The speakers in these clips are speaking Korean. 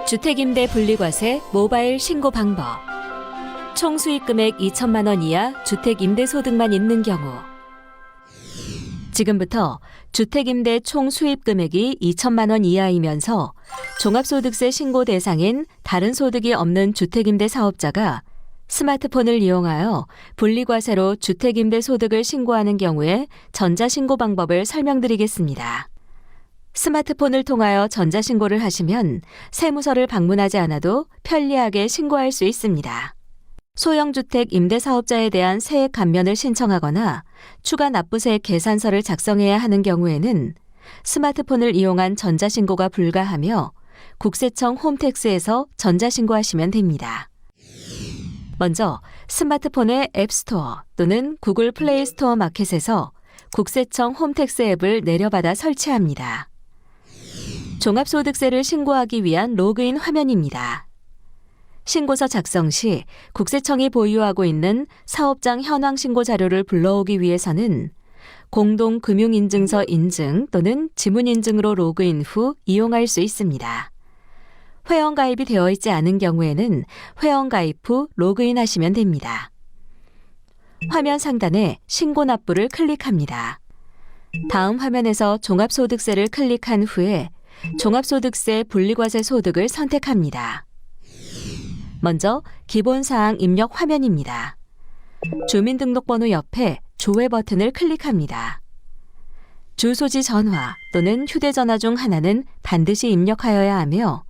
주택임대 분리과세 모바일 신고 방법. 총 수익금액 2천만 원 이하 주택임대소득만 있는 경우. 지금부터 주택임대 총 수입금액이 2천만 원 이하이면서 종합소득세 신고 대상인 다른 소득이 없는 주택임대 사업자가 스마트폰을 이용하여 분리과세로 주택임대 소득을 신고하는 경우에 전자신고 방법을 설명드리겠습니다. 스마트폰을 통하여 전자신고를 하시면 세무서를 방문하지 않아도 편리하게 신고할 수 있습니다. 소형주택 임대사업자에 대한 세액 감면을 신청하거나 추가 납부세 계산서를 작성해야 하는 경우에는 스마트폰을 이용한 전자신고가 불가하며 국세청 홈택스에서 전자신고하시면 됩니다. 먼저 스마트폰의 앱스토어 또는 구글 플레이 스토어 마켓에서 국세청 홈택스 앱을 내려받아 설치합니다. 종합소득세를 신고하기 위한 로그인 화면입니다. 신고서 작성 시 국세청이 보유하고 있는 사업장 현황 신고 자료를 불러오기 위해서는 공동금융인증서 인증 또는 지문인증으로 로그인 후 이용할 수 있습니다. 회원가입이 되어 있지 않은 경우에는 회원가입 후 로그인하시면 됩니다. 화면 상단에 신고 납부를 클릭합니다. 다음 화면에서 종합소득세를 클릭한 후에 종합소득세 분리과세 소득을 선택합니다. 먼저 기본사항 입력 화면입니다. 주민등록번호 옆에 조회 버튼을 클릭합니다. 주소지 전화 또는 휴대전화 중 하나는 반드시 입력하여야 하며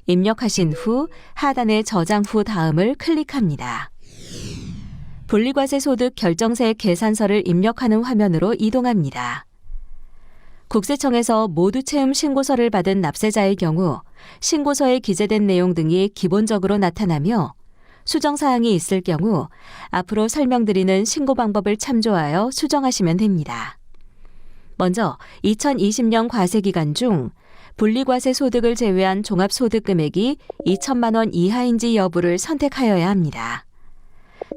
입력하신 후 하단의 저장 후 다음을 클릭합니다. 분리과세 소득 결정세 계산서를 입력하는 화면으로 이동합니다. 국세청에서 모두 채움 신고서를 받은 납세자의 경우 신고서에 기재된 내용 등이 기본적으로 나타나며 수정사항이 있을 경우 앞으로 설명드리는 신고 방법을 참조하여 수정하시면 됩니다. 먼저 2020년 과세기간 중 분리과세 소득을 제외한 종합소득 금액이 2천만 원 이하인지 여부를 선택하여야 합니다.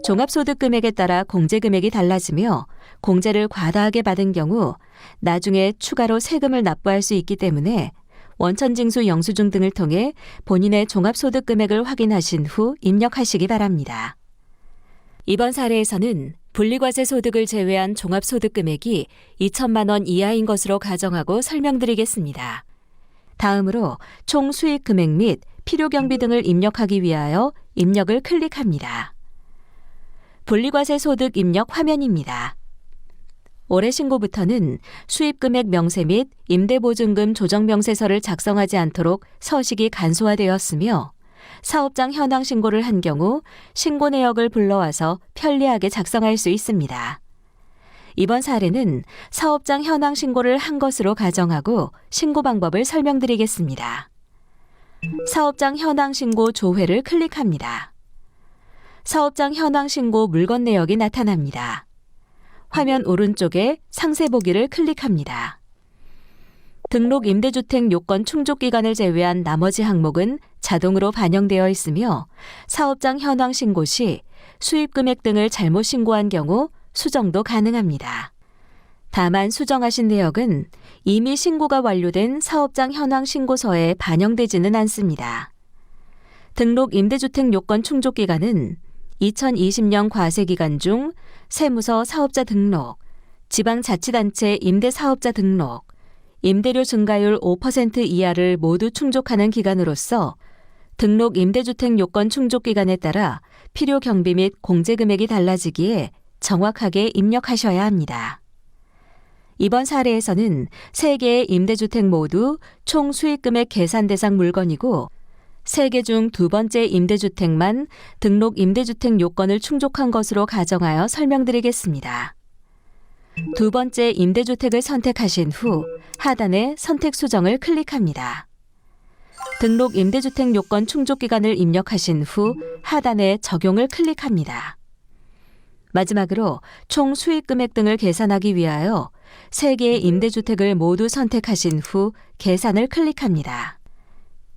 종합소득 금액에 따라 공제금액이 달라지며 공제를 과다하게 받은 경우 나중에 추가로 세금을 납부할 수 있기 때문에 원천징수 영수증 등을 통해 본인의 종합소득 금액을 확인하신 후 입력하시기 바랍니다. 이번 사례에서는 분리과세 소득을 제외한 종합소득 금액이 2천만 원 이하인 것으로 가정하고 설명드리겠습니다. 다음으로 총 수익 금액 및 필요경비 등을 입력하기 위하여 입력을 클릭합니다. 분리과세 소득 입력 화면입니다. 올해 신고부터는 수입금액 명세 및 임대보증금 조정명세서를 작성하지 않도록 서식이 간소화되었으며 사업장 현황 신고를 한 경우 신고 내역을 불러와서 편리하게 작성할 수 있습니다. 이번 사례는 사업장 현황 신고를 한 것으로 가정하고 신고 방법을 설명드리겠습니다. 사업장 현황 신고 조회를 클릭합니다. 사업장 현황 신고 물건 내역이 나타납니다. 화면 오른쪽에 상세 보기를 클릭합니다. 등록 임대주택 요건 충족 기간을 제외한 나머지 항목은 자동으로 반영되어 있으며 사업장 현황 신고 시 수입 금액 등을 잘못 신고한 경우 수정도 가능합니다. 다만 수정하신 내역은 이미 신고가 완료된 사업장 현황 신고서에 반영되지는 않습니다. 등록 임대주택 요건 충족 기간은 2020년 과세기간 중 세무서 사업자 등록, 지방자치단체 임대사업자 등록, 임대료 증가율 5% 이하를 모두 충족하는 기간으로서 등록 임대주택 요건 충족 기간에 따라 필요 경비 및 공제금액이 달라지기에 정확하게 입력하셔야 합니다. 이번 사례에서는 3개의 임대주택 모두 총 수익금액 계산 대상 물건이고 3개 중 두 번째 임대주택만 등록 임대주택 요건을 충족한 것으로 가정하여 설명드리겠습니다. 두 번째 임대주택을 선택하신 후 하단의 선택 수정을 클릭합니다. 등록 임대주택 요건 충족 기간을 입력하신 후 하단의 적용을 클릭합니다. 마지막으로 총 수익 금액 등을 계산하기 위하여 3개의 임대주택을 모두 선택하신 후 계산을 클릭합니다.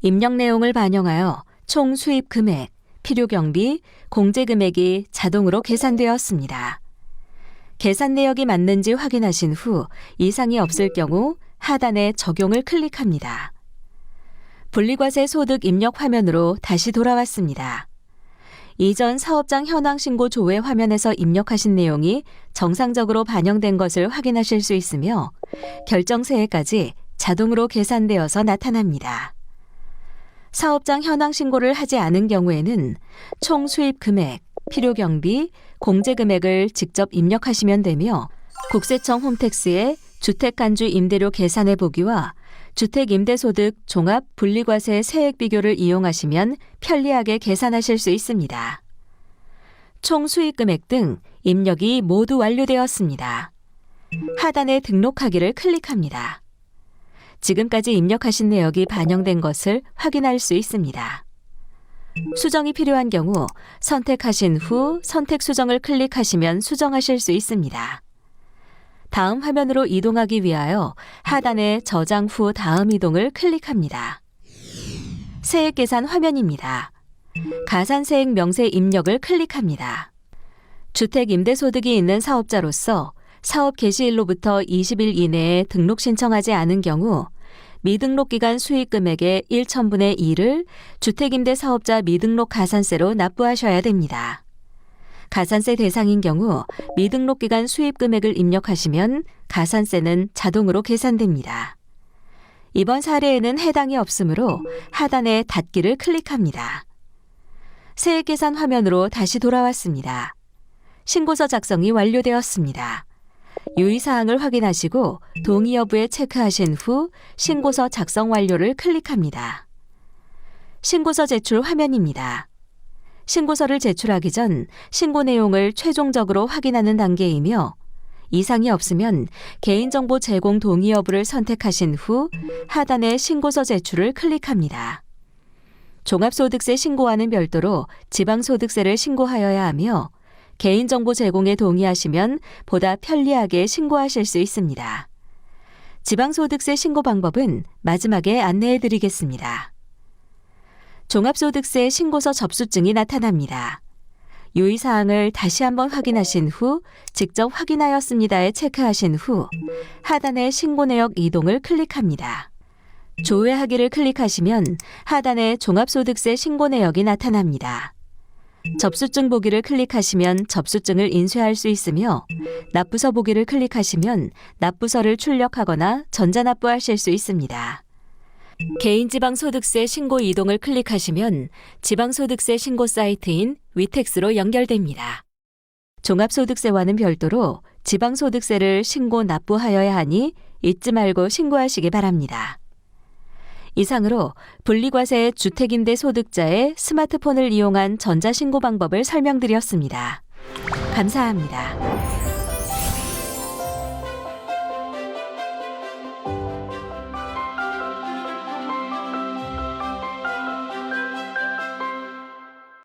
입력 내용을 반영하여 총 수입 금액, 필요 경비, 공제 금액이 자동으로 계산되었습니다. 계산 내역이 맞는지 확인하신 후 이상이 없을 경우 하단의 적용을 클릭합니다. 분리과세 소득 입력 화면으로 다시 돌아왔습니다. 이전 사업장 현황 신고 조회 화면에서 입력하신 내용이 정상적으로 반영된 것을 확인하실 수 있으며 결정세액까지 자동으로 계산되어서 나타납니다. 사업장 현황 신고를 하지 않은 경우에는 총 수입 금액, 필요 경비, 공제 금액을 직접 입력하시면 되며 국세청 홈택스에 주택간주 임대료 계산해 보기와 주택임대소득 종합 분리과세 세액 비교를 이용하시면 편리하게 계산하실 수 있습니다. 총 수익 금액 등 입력이 모두 완료되었습니다. 하단에 등록하기를 클릭합니다. 지금까지 입력하신 내역이 반영된 것을 확인할 수 있습니다. 수정이 필요한 경우 선택하신 후 선택 수정을 클릭하시면 수정하실 수 있습니다. 다음 화면으로 이동하기 위하여 하단에 저장 후 다음 이동을 클릭합니다. 세액 계산 화면입니다. 가산세액 명세 입력을 클릭합니다. 주택 임대소득이 있는 사업자로서 사업 개시일로부터 20일 이내에 등록 신청하지 않은 경우 미등록 기간 수익 금액의 1,000분의 1을 주택임대사업자 미등록 가산세로 납부하셔야 됩니다. 가산세 대상인 경우 미등록 기간 수입 금액을 입력하시면 가산세는 자동으로 계산됩니다. 이번 사례에는 해당이 없으므로 하단에 닫기를 클릭합니다. 세액 계산 화면으로 다시 돌아왔습니다. 신고서 작성이 완료되었습니다. 유의사항을 확인하시고 동의 여부에 체크하신 후 신고서 작성 완료를 클릭합니다. 신고서 제출 화면입니다. 신고서를 제출하기 전 신고 내용을 최종적으로 확인하는 단계이며 이상이 없으면 개인정보 제공 동의 여부를 선택하신 후 하단의 신고서 제출을 클릭합니다. 종합소득세 신고와는 별도로 지방소득세를 신고하여야 하며 개인정보 제공에 동의하시면 보다 편리하게 신고하실 수 있습니다. 지방소득세 신고 방법은 마지막에 안내해 드리겠습니다. 종합소득세 신고서 접수증이 나타납니다. 유의사항을 다시 한번 확인하신 후 직접 확인하였습니다에 체크하신 후 하단의 신고 내역 이동을 클릭합니다. 조회하기를 클릭하시면 하단에 종합소득세 신고 내역이 나타납니다. 접수증 보기를 클릭하시면 접수증을 인쇄할 수 있으며 납부서 보기를 클릭하시면 납부서를 출력하거나 전자납부하실 수 있습니다. 개인지방소득세 신고 이동을 클릭하시면 지방소득세 신고 사이트인 위텍스로 연결됩니다. 종합소득세와는 별도로 지방소득세를 신고 납부하여야 하니 잊지 말고 신고하시기 바랍니다. 이상으로 분리과세 주택임대 소득자의 스마트폰을 이용한 전자신고 방법을 설명드렸습니다. 감사합니다.